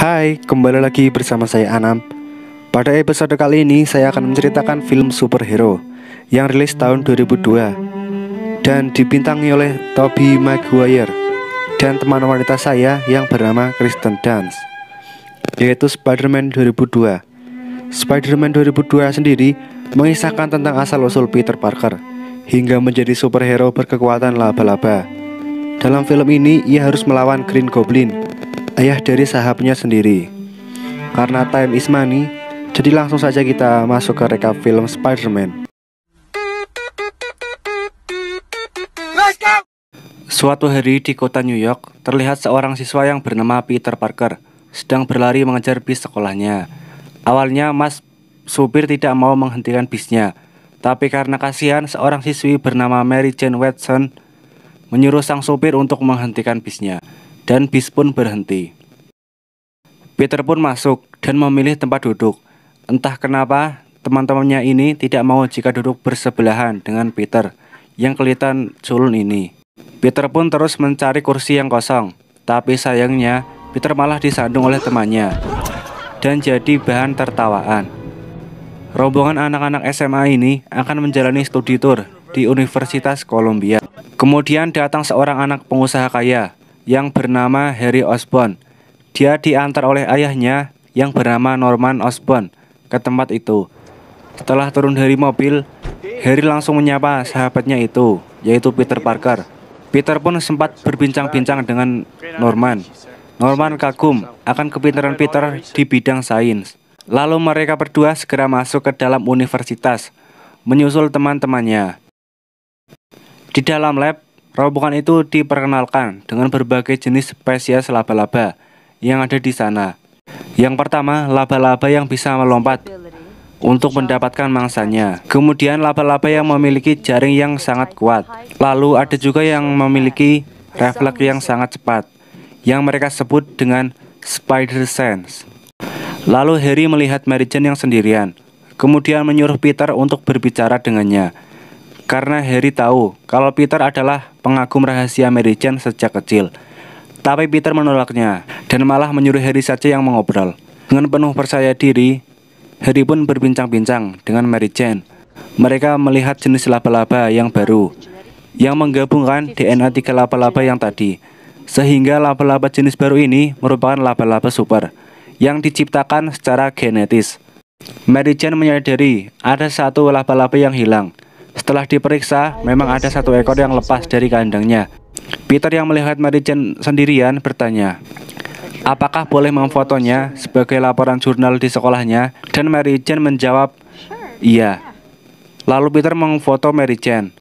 Hai, kembali lagi bersama saya Anam. Pada episode kali ini saya akan menceritakan film superhero yang rilis tahun 2002 dan dibintangi oleh Tobey Maguire dan teman wanita saya yang bernama Kristen Dunst, yaitu Spider-Man 2002. Spider-Man 2002 sendiri mengisahkan tentang asal-usul Peter Parker hingga menjadi superhero berkekuatan laba-laba. Dalam film ini ia harus melawan Green Goblin, ayah dari sahabatnya sendiri. Karena time is money, jadi langsung saja kita masuk ke rekap film Spider-Man. Suatu hari di kota New York, terlihat seorang siswa yang bernama Peter Parker sedang berlari mengejar bis sekolahnya. Awalnya Mas supir tidak mau menghentikan bisnya, tapi karena kasihan, seorang siswi bernama Mary Jane Watson menyuruh sang supir untuk menghentikan bisnya, dan bis pun berhenti. Peter pun masuk dan memilih tempat duduk. Entah kenapa teman-temannya ini tidak mau jika duduk bersebelahan dengan Peter yang kelihatan culun ini. Peter pun terus mencari kursi yang kosong, tapi sayangnya Peter malah disandung oleh temannya dan jadi bahan tertawaan. Rombongan anak-anak SMA ini akan menjalani studi tour di Universitas Columbia. Kemudian datang seorang anak pengusaha kaya yang bernama Harry Osborn. Dia diantar oleh ayahnya yang bernama Norman Osborn ke tempat itu. Setelah turun dari mobil, Harry langsung menyapa sahabatnya itu, yaitu Peter Parker. Peter pun sempat berbincang-bincang dengan Norman. Norman kagum akan kepintaran Peter di bidang sains. Lalu mereka berdua segera masuk ke dalam universitas, menyusul teman-temannya. Di dalam lab, rombongan itu diperkenalkan dengan berbagai jenis spesies laba-laba yang ada di sana. Yang pertama, laba-laba yang bisa melompat untuk mendapatkan mangsanya. Kemudian laba-laba yang memiliki jaring yang sangat kuat. Lalu ada juga yang memiliki refleks yang sangat cepat, yang mereka sebut dengan spider sense. Lalu Harry melihat Mary Jane yang sendirian, kemudian menyuruh Peter untuk berbicara dengannya. Karena Harry tahu kalau Peter adalah pengagum rahasia Mary Jane sejak kecil. Tapi Peter menolaknya dan malah menyuruh Harry saja yang mengobrol. Dengan penuh percaya diri, Harry pun berbincang-bincang dengan Mary Jane. Mereka melihat jenis laba-laba yang baru yang menggabungkan DNA 3 laba-laba yang tadi, sehingga laba-laba jenis baru ini merupakan laba-laba super yang diciptakan secara genetis. Mary Jane menyadari ada satu laba-laba yang hilang. Setelah diperiksa, memang ada satu ekor yang lepas dari kandangnya. Peter yang melihat Mary Jane sendirian bertanya, apakah boleh memfotonya sebagai laporan jurnal di sekolahnya? Dan Mary Jane menjawab, iya. Lalu Peter memfoto Mary Jane.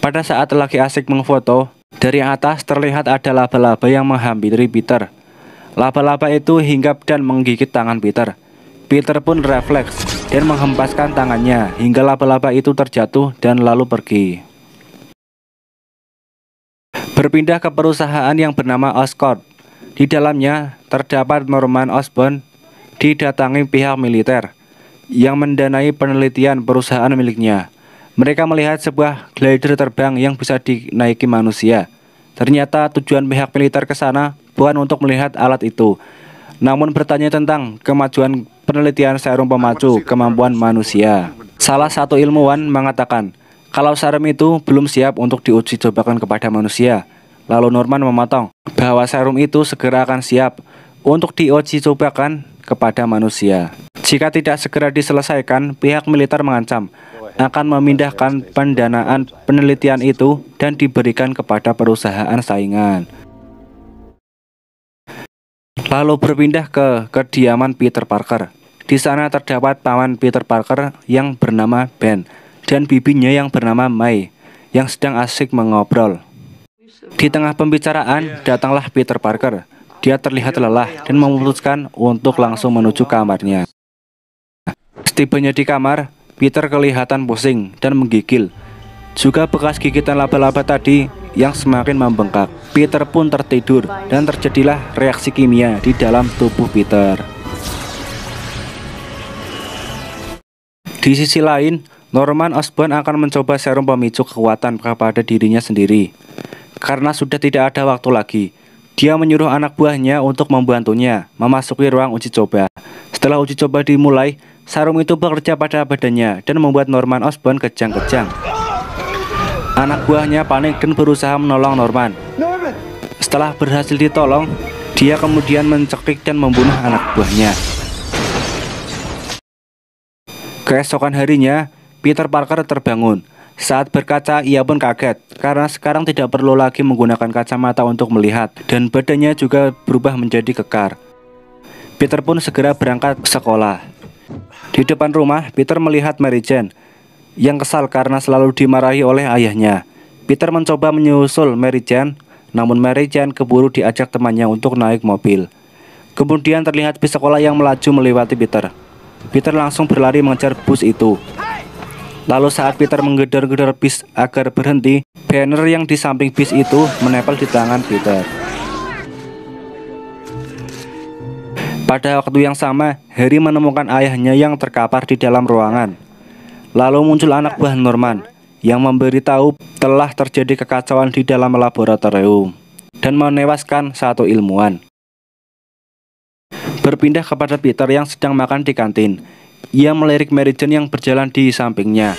Pada saat lagi asik memfoto, dari atas terlihat ada laba-laba yang menghampiri Peter. Laba-laba itu hinggap dan menggigit tangan Peter. Peter pun refleks dan menghempaskan tangannya hingga laba-laba itu terjatuh dan lalu pergi. Berpindah ke perusahaan yang bernama Oscorp. Di dalamnya terdapat Norman Osborn didatangi pihak militer yang mendanai penelitian perusahaan miliknya. Mereka melihat sebuah glider terbang yang bisa dinaiki manusia. Ternyata tujuan pihak militer ke sana bukan untuk melihat alat itu, namun bertanya tentang kemajuan penelitian serum pemacu kemampuan manusia. Salah satu ilmuwan mengatakan kalau serum itu belum siap untuk diuji cobakan kepada manusia. Lalu Norman memotong bahwa serum itu segera akan siap untuk diuji cobakan kepada manusia. Jika tidak segera diselesaikan, pihak militer mengancam akan memindahkan pendanaan penelitian itu dan diberikan kepada perusahaan saingan. Lalu berpindah ke kediaman Peter Parker. Di sana terdapat paman Peter Parker yang bernama Ben dan bibinya yang bernama May yang sedang asik mengobrol. Di tengah pembicaraan datanglah Peter Parker. Dia terlihat lelah dan memutuskan untuk langsung menuju kamarnya. Setibanya di kamar, Peter kelihatan pusing dan menggigil. Juga bekas gigitan laba-laba tadi yang semakin membengkak. Peter pun tertidur dan terjadilah reaksi kimia di dalam tubuh Peter. Di sisi lain, Norman Osborn akan mencoba serum pemicu kekuatan kepada dirinya sendiri. Karena sudah tidak ada waktu lagi, Dia menyuruh anak buahnya untuk membantunya memasuki ruang uji coba. Setelah uji coba dimulai, serum itu bekerja pada badannya dan membuat Norman Osborn kejang-kejang. Anak buahnya panik dan berusaha menolong Norman. Setelah berhasil ditolong, dia kemudian mencekik dan membunuh anak buahnya. Keesokan harinya, Peter Parker terbangun. Saat berkaca, ia pun kaget karena sekarang tidak perlu lagi menggunakan kacamata untuk melihat, dan badannya juga berubah menjadi kekar. Peter pun segera berangkat ke sekolah. Di depan rumah, Peter melihat Mary Jane yang kesal karena selalu dimarahi oleh ayahnya. Peter mencoba menyusul Mary Jane, namun Mary Jane keburu diajak temannya untuk naik mobil. Kemudian terlihat bis sekolah yang melaju melewati Peter. Peter langsung berlari mengejar bus itu. Lalu saat Peter menggedor-gedor bis agar berhenti, banner yang di samping bis itu menempel di tangan Peter. Pada waktu yang sama, Harry menemukan ayahnya yang terkapar di dalam ruangan. Lalu muncul anak buah Norman yang memberitahu telah terjadi kekacauan di dalam laboratorium dan menewaskan satu ilmuwan. Berpindah kepada Peter yang sedang makan di kantin. Ia melirik Mary Jane yang berjalan di sampingnya.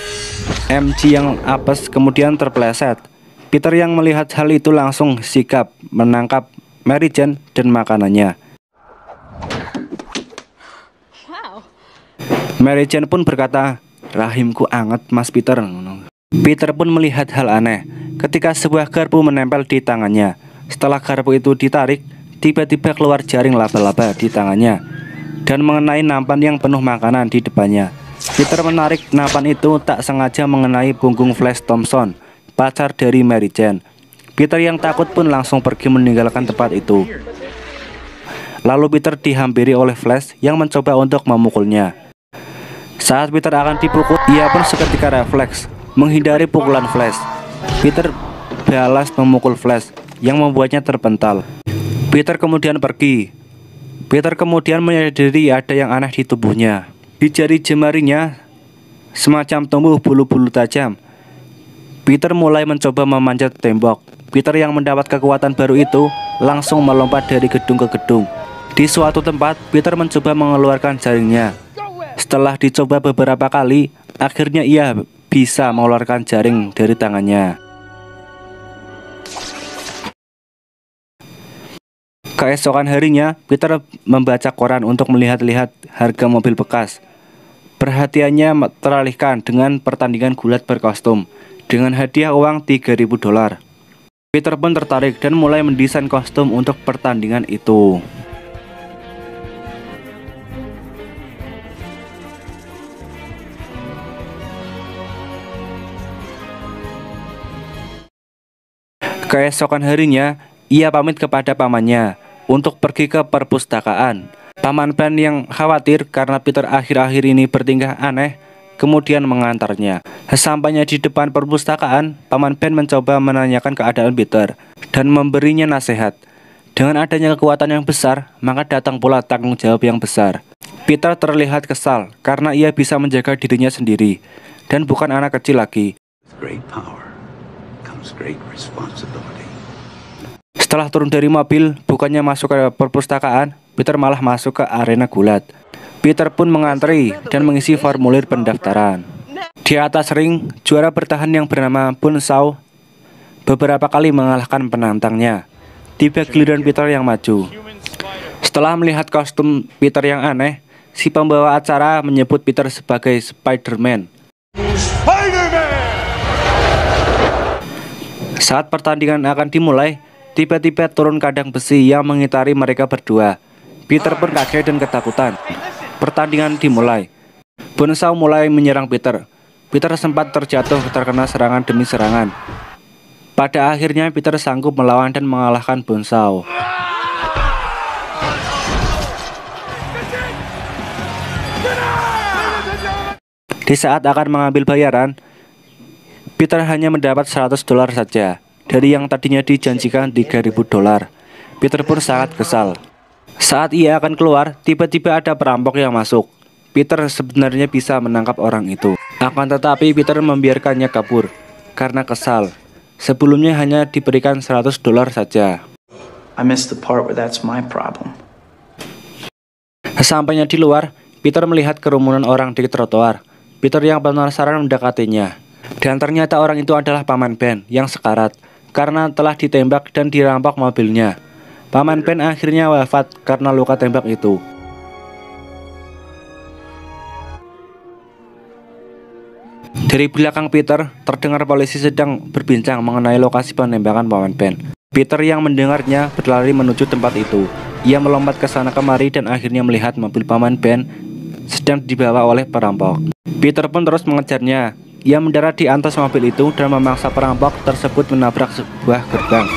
MJ yang apes kemudian terpeleset. Peter yang melihat hal itu langsung sigap menangkap Mary Jane dan makanannya. Mary Jane pun berkata, "Rahimku anget, Mas Peter." Peter pun melihat hal aneh ketika sebuah garpu menempel di tangannya. Setelah garpu itu ditarik, tiba-tiba keluar jaring laba-laba di tangannya dan mengenai nampan yang penuh makanan di depannya. Peter menarik nampan itu tak sengaja mengenai punggung Flash Thompson, pacar dari Mary Jane. Peter yang takut pun langsung pergi meninggalkan tempat itu. Lalu Peter dihampiri oleh Flash yang mencoba untuk memukulnya. Saat Peter akan dipukul, ia pun seketika refleks menghindari pukulan Flash. Peter balas memukul Flash yang membuatnya terpental. Peter kemudian pergi. Peter kemudian menyadari ada yang aneh di tubuhnya. Di jari jemarinya semacam tumbuh bulu-bulu tajam. Peter mulai mencoba memanjat tembok. Peter yang mendapat kekuatan baru itu langsung melompat dari gedung ke gedung. Di suatu tempat, Peter mencoba mengeluarkan jaringnya. Setelah dicoba beberapa kali, akhirnya ia bisa mengeluarkan jaring dari tangannya. Keesokan harinya, Peter membaca koran untuk melihat-lihat harga mobil bekas. Perhatiannya teralihkan dengan pertandingan gulat berkostum dengan hadiah uang $3.000. Peter pun tertarik dan mulai mendesain kostum untuk pertandingan itu. Keesokan harinya, ia pamit kepada pamannya untuk pergi ke perpustakaan. Paman Ben yang khawatir karena Peter akhir-akhir ini bertingkah aneh, kemudian mengantarnya. Sesampainya di depan perpustakaan, Paman Ben mencoba menanyakan keadaan Peter dan memberinya nasihat. Dengan adanya kekuatan yang besar, maka datang pula tanggung jawab yang besar. Peter terlihat kesal karena ia bisa menjaga dirinya sendiri dan bukan anak kecil lagi. Setelah turun dari mobil, bukannya masuk ke perpustakaan, Peter malah masuk ke arena gulat. Peter pun mengantri dan mengisi formulir pendaftaran. Di atas ring, juara bertahan yang bernama Bonesaw beberapa kali mengalahkan penantangnya. Tiba giliran Peter yang maju. Setelah melihat kostum Peter yang aneh, si pembawa acara menyebut Peter sebagai Spider-Man. Saat pertandingan akan dimulai, tiba-tiba turun kandang besi yang mengitari mereka berdua. Peter pun kaget dan ketakutan. Pertandingan dimulai. Bonesaw mulai menyerang Peter. Peter sempat terjatuh terkena serangan demi serangan. Pada akhirnya Peter sanggup melawan dan mengalahkan Bonesaw. Di saat akan mengambil bayaran, Peter hanya mendapat $100 saja dari yang tadinya dijanjikan $3.000. Peter pun sangat kesal. Saat ia akan keluar, tiba-tiba ada perampok yang masuk. Peter sebenarnya bisa menangkap orang itu. Akan tetapi Peter membiarkannya kabur karena kesal. Sebelumnya hanya diberikan $100 saja. I missed the part where that's my problem. Sesampainya di luar, Peter melihat kerumunan orang di trotoar. Peter yang penasaran mendekatinya. Dan ternyata orang itu adalah Paman Ben yang sekarat karena telah ditembak dan dirampok mobilnya. Paman Ben akhirnya wafat karena luka tembak itu. Dari belakang Peter, terdengar polisi sedang berbincang mengenai lokasi penembakan Paman Ben. Peter yang mendengarnya berlari menuju tempat itu. Ia melompat ke sana kemari dan akhirnya melihat mobil Paman Ben sedang dibawa oleh perampok. Peter pun terus mengejarnya. Ia mendarat di atas mobil itu dan memaksa perampok tersebut menabrak sebuah gerbang.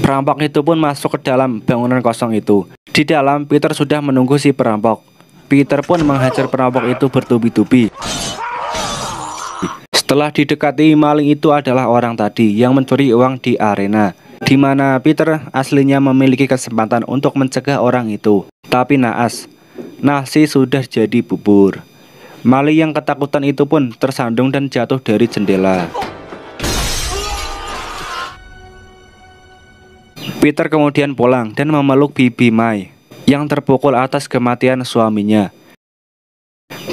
Perampok itu pun masuk ke dalam bangunan kosong itu. Di dalam, Peter sudah menunggu si perampok. Peter pun menghajar perampok itu bertubi-tubi. Setelah didekati, maling itu adalah orang tadi yang mencuri uang di arena, di mana Peter aslinya memiliki kesempatan untuk mencegah orang itu. Tapi naas, nasi sudah jadi bubur. Maling yang ketakutan itu pun tersandung dan jatuh dari jendela. Peter kemudian pulang dan memeluk Bibi Mai yang terpukul atas kematian suaminya.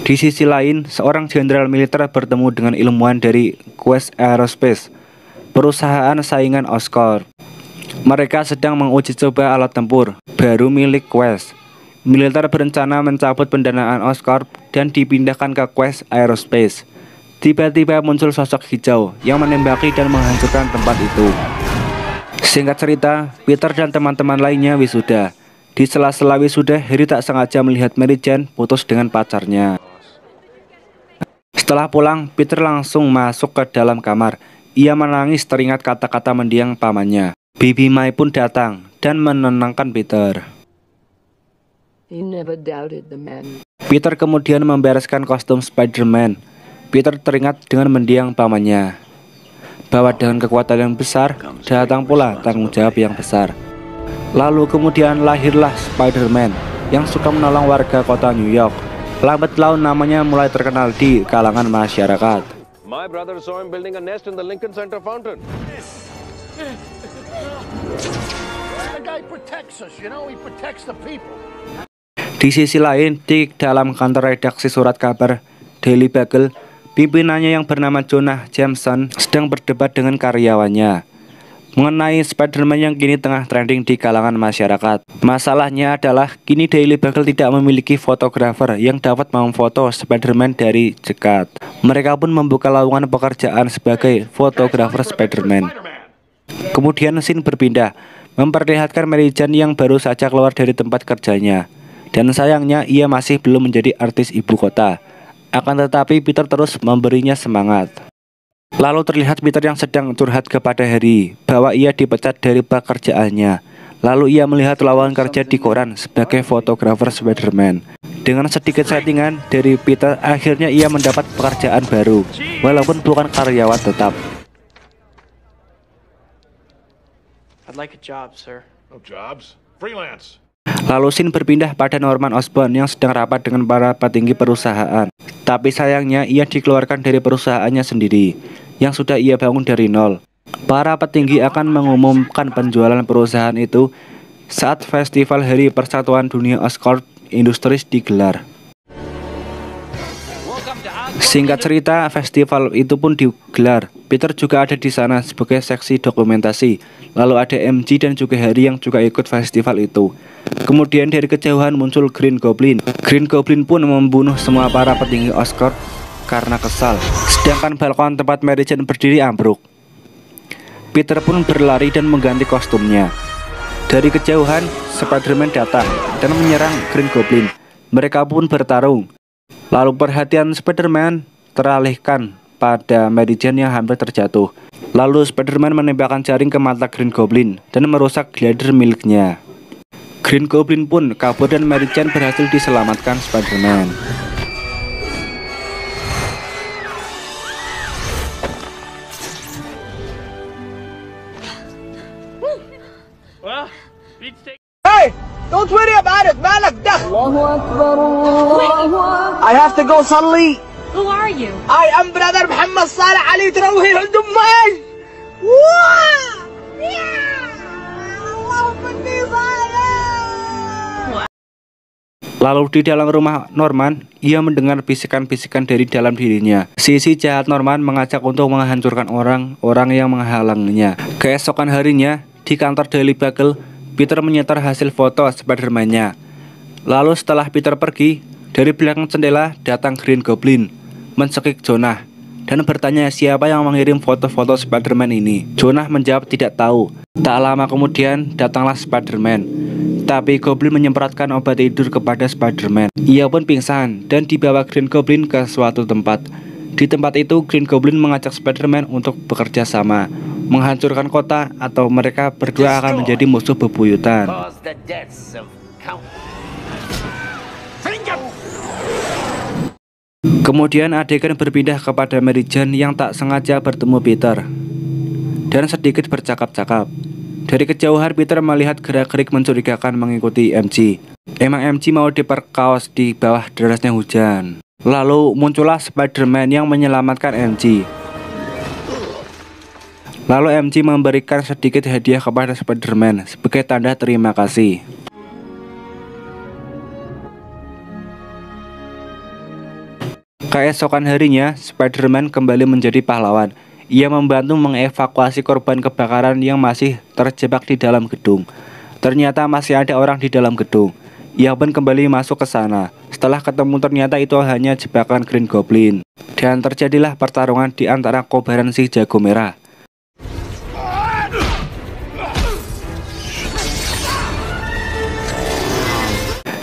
Di sisi lain, seorang jenderal militer bertemu dengan ilmuwan dari Quest Aerospace, perusahaan saingan Oscorp. Mereka sedang menguji coba alat tempur baru milik Quest. Militer berencana mencabut pendanaan Oscorp dan dipindahkan ke Quest Aerospace. Tiba-tiba muncul sosok hijau yang menembaki dan menghancurkan tempat itu. Singkat cerita, Peter dan teman-teman lainnya wisuda. Di sela-sela wisuda, Harry tak sengaja melihat Mary Jane putus dengan pacarnya. Setelah pulang, Peter langsung masuk ke dalam kamar. Ia menangis teringat kata-kata mendiang pamannya. Bibi Mai pun datang dan menenangkan Peter. Peter kemudian membereskan kostum Spider-Man. Peter teringat dengan mendiang pamannya bahwa dengan kekuatan yang besar datang pula tanggung jawab yang besar. Lalu kemudian lahirlah Spider-Man yang suka menolong warga kota New York. Lambat laun namanya mulai terkenal di kalangan masyarakat. My brother saw him building a nest in the Lincoln Center fountain. The guy protects us, you know, he protects the people. Di sisi lain, di dalam kantor redaksi surat kabar Daily Bugle, pimpinannya yang bernama Jonah Jameson sedang berdebat dengan karyawannya mengenai Spider-Man yang kini tengah trending di kalangan masyarakat. Masalahnya adalah kini Daily Bugle tidak memiliki fotografer yang dapat memfoto Spider-Man dari dekat. Mereka pun membuka lowongan pekerjaan sebagai fotografer Spider-Man. Kemudian scene berpindah, memperlihatkan Mary Jane yang baru saja keluar dari tempat kerjanya. Dan sayangnya ia masih belum menjadi artis ibu kota. Akan tetapi Peter terus memberinya semangat. Lalu terlihat Peter yang sedang curhat kepada Harry bahwa ia dipecat dari pekerjaannya. Lalu ia melihat lowongan kerja di koran sebagai fotografer Spider-Man. Dengan sedikit settingan dari Peter, akhirnya ia mendapat pekerjaan baru, walaupun bukan karyawan tetap. I'd like a job, sir. No jobs. Freelance. Lalu scene berpindah pada Norman Osborn yang sedang rapat dengan para petinggi perusahaan. Tapi sayangnya ia dikeluarkan dari perusahaannya sendiri yang sudah ia bangun dari nol. Para petinggi akan mengumumkan penjualan perusahaan itu saat festival Hari Persatuan Dunia Oscorp Industries digelar. Singkat cerita, festival itu pun digelar. Peter juga ada di sana sebagai seksi dokumentasi. Lalu ada MJ dan juga Harry yang juga ikut festival itu. Kemudian dari kejauhan muncul Green Goblin. Green Goblin pun membunuh semua para petinggi Oscorp karena kesal. Sedangkan balkon tempat Mary Jane berdiri ambruk. Peter pun berlari dan mengganti kostumnya. Dari kejauhan, Spider-Man datang dan menyerang Green Goblin. Mereka pun bertarung. Lalu perhatian Spider-Man teralihkan pada Mary Jane yang hampir terjatuh. Lalu Spider-Man menembakkan jaring ke mata Green Goblin dan merusak glider miliknya. Green Goblin pun kabur dan Mary Jane berhasil diselamatkan Spider-Man. Hey, don't worry about it, malak dah. I have to go salli. Who are you? I am brother Muhammad Saleh Ali Tarawih al-Dumman. Lalu di dalam rumah Norman, ia mendengar bisikan-bisikan dari dalam dirinya. Sisi jahat Norman mengajak untuk menghancurkan orang-orang yang menghalanginya. Keesokan harinya, di kantor Daily Bugle, Peter menyetor hasil foto Spider-Man-nya. Lalu setelah Peter pergi, dari belakang jendela datang Green Goblin, mencekik Jonah, dan bertanya siapa yang mengirim foto-foto Spider-Man ini. Jonah menjawab tidak tahu. Tak lama kemudian, datanglah Spider-Man. Tapi Goblin menyemprotkan obat tidur kepada Spider-Man. Ia pun pingsan dan dibawa Green Goblin ke suatu tempat. Di tempat itu, Green Goblin mengajak Spider-Man untuk bekerja sama, menghancurkan kota, atau mereka berdua akan menjadi musuh bebuyutan. Kemudian adegan berpindah kepada Mary Jane yang tak sengaja bertemu Peter dan sedikit bercakap-cakap. Dari kejauhan Peter melihat gerak-gerik mencurigakan mengikuti MJ. Emang MJ mau diperkaos di bawah derasnya hujan. Lalu muncullah Spider-Man yang menyelamatkan MJ. Lalu MJ memberikan sedikit hadiah kepada Spider-Man sebagai tanda terima kasih. Keesokan harinya, Spider-Man kembali menjadi pahlawan. Ia membantu mengevakuasi korban kebakaran yang masih terjebak di dalam gedung. Ternyata masih ada orang di dalam gedung. Ia pun kembali masuk ke sana. Setelah ketemu ternyata itu hanya jebakan Green Goblin. Dan terjadilah pertarungan di antara kobaran si jago merah.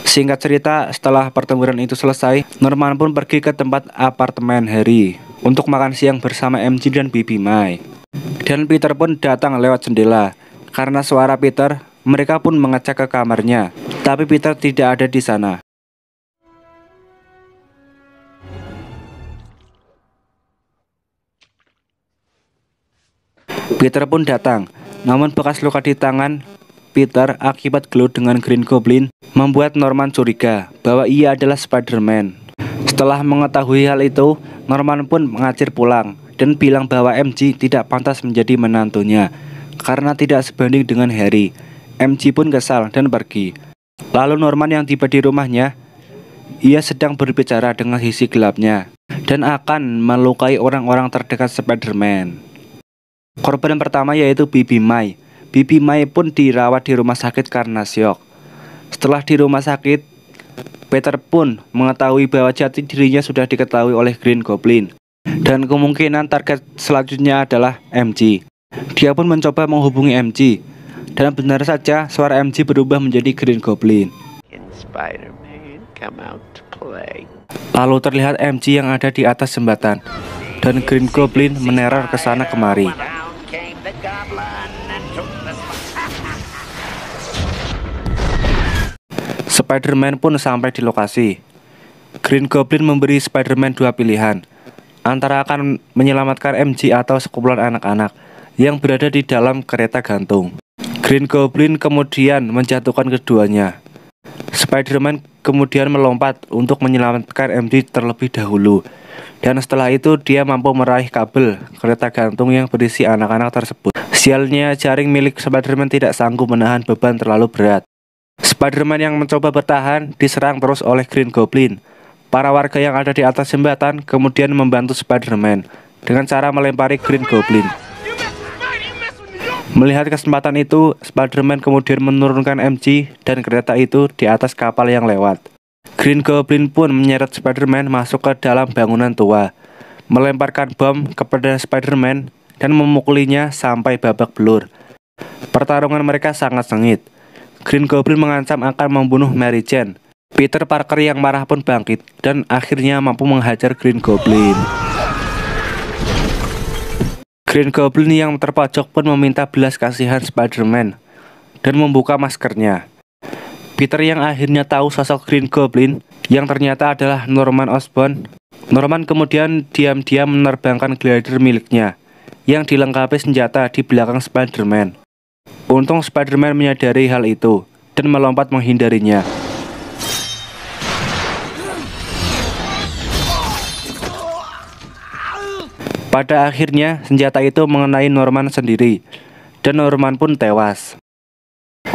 Singkat cerita, setelah pertempuran itu selesai, Norman pun pergi ke tempat apartemen Harry untuk makan siang bersama MJ dan Bibi May. Dan Peter pun datang lewat jendela. Karena suara Peter, mereka pun mengecek ke kamarnya. Tapi Peter tidak ada di sana. Peter pun datang, namun bekas luka di tangan Peter akibat gelut dengan Green Goblin membuat Norman curiga bahwa ia adalah Spider-Man. Setelah mengetahui hal itu, Norman pun mengacir pulang dan bilang bahwa MJ tidak pantas menjadi menantunya karena tidak sebanding dengan Harry. MJ pun kesal dan pergi. Lalu Norman yang tiba di rumahnya, ia sedang berbicara dengan sisi gelapnya dan akan melukai orang-orang terdekat Spider-Man. Korban pertama yaitu Bibi May. Bibi May pun dirawat di rumah sakit karena syok. Setelah di rumah sakit, Peter pun mengetahui bahwa jati dirinya sudah diketahui oleh Green Goblin. Dan kemungkinan target selanjutnya adalah MJ. Dia pun mencoba menghubungi MJ. Dan benar saja suara MJ berubah menjadi Green Goblin. Lalu terlihat MJ yang ada di atas jembatan. Dan Green Goblin meneror ke sana kemari. Spider-Man pun sampai di lokasi. Green Goblin memberi Spider-Man dua pilihan, antara akan menyelamatkan MJ atau sekumpulan anak-anak yang berada di dalam kereta gantung. Green Goblin kemudian menjatuhkan keduanya. Spider-Man kemudian melompat untuk menyelamatkan MJ terlebih dahulu. Dan setelah itu dia mampu meraih kabel kereta gantung yang berisi anak-anak tersebut. Sialnya jaring milik Spider-Man tidak sanggup menahan beban terlalu berat. Spider-Man yang mencoba bertahan diserang terus oleh Green Goblin. Para warga yang ada di atas jembatan kemudian membantu Spider-Man dengan cara melempari Green Goblin. Melihat kesempatan itu, Spider-Man kemudian menurunkan MJ dan kereta itu di atas kapal yang lewat. Green Goblin pun menyeret Spider-Man masuk ke dalam bangunan tua, melemparkan bom kepada Spider-Man dan memukulinya sampai babak belur. Pertarungan mereka sangat sengit. Green Goblin mengancam akan membunuh Mary Jane. Peter Parker yang marah pun bangkit dan akhirnya mampu menghajar Green Goblin. Green Goblin yang terpojok pun meminta belas kasihan Spider-Man dan membuka maskernya. Peter yang akhirnya tahu sosok Green Goblin yang ternyata adalah Norman Osborn. Norman kemudian diam-diam menerbangkan glider miliknya yang dilengkapi senjata di belakang Spider-Man. Untung Spider-Man menyadari hal itu dan melompat menghindarinya. Pada akhirnya senjata itu mengenai Norman sendiri dan Norman pun tewas.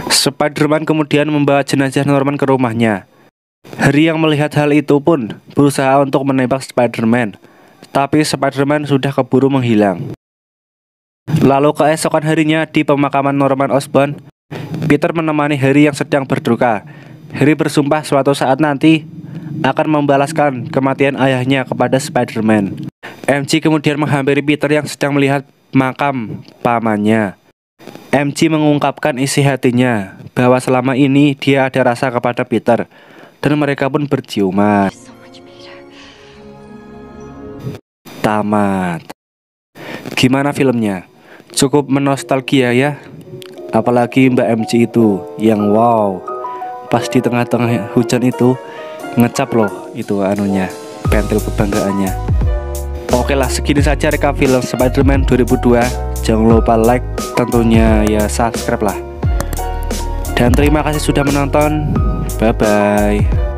Spider-Man kemudian membawa jenazah Norman ke rumahnya. Harry yang melihat hal itu pun berusaha untuk menembak Spider-Man, tapi Spider-Man sudah keburu menghilang. Lalu keesokan harinya di pemakaman Norman Osborn, Peter menemani Harry yang sedang berduka. Harry bersumpah suatu saat nanti akan membalaskan kematian ayahnya kepada Spider-Man. MJ kemudian menghampiri Peter yang sedang melihat makam pamannya. MJ mengungkapkan isi hatinya bahwa selama ini dia ada rasa kepada Peter, dan mereka pun berciuman. Tamat. Gimana filmnya? Cukup menostalgia ya. Apalagi Mbak MJ itu yang wow, pas di tengah-tengah hujan itu ngecap loh itu anunya, pentil kebanggaannya. Oke lah, segini saja rekap film Spider-Man 2002. Jangan lupa like, tentunya ya subscribe lah. Dan terima kasih sudah menonton. Bye bye.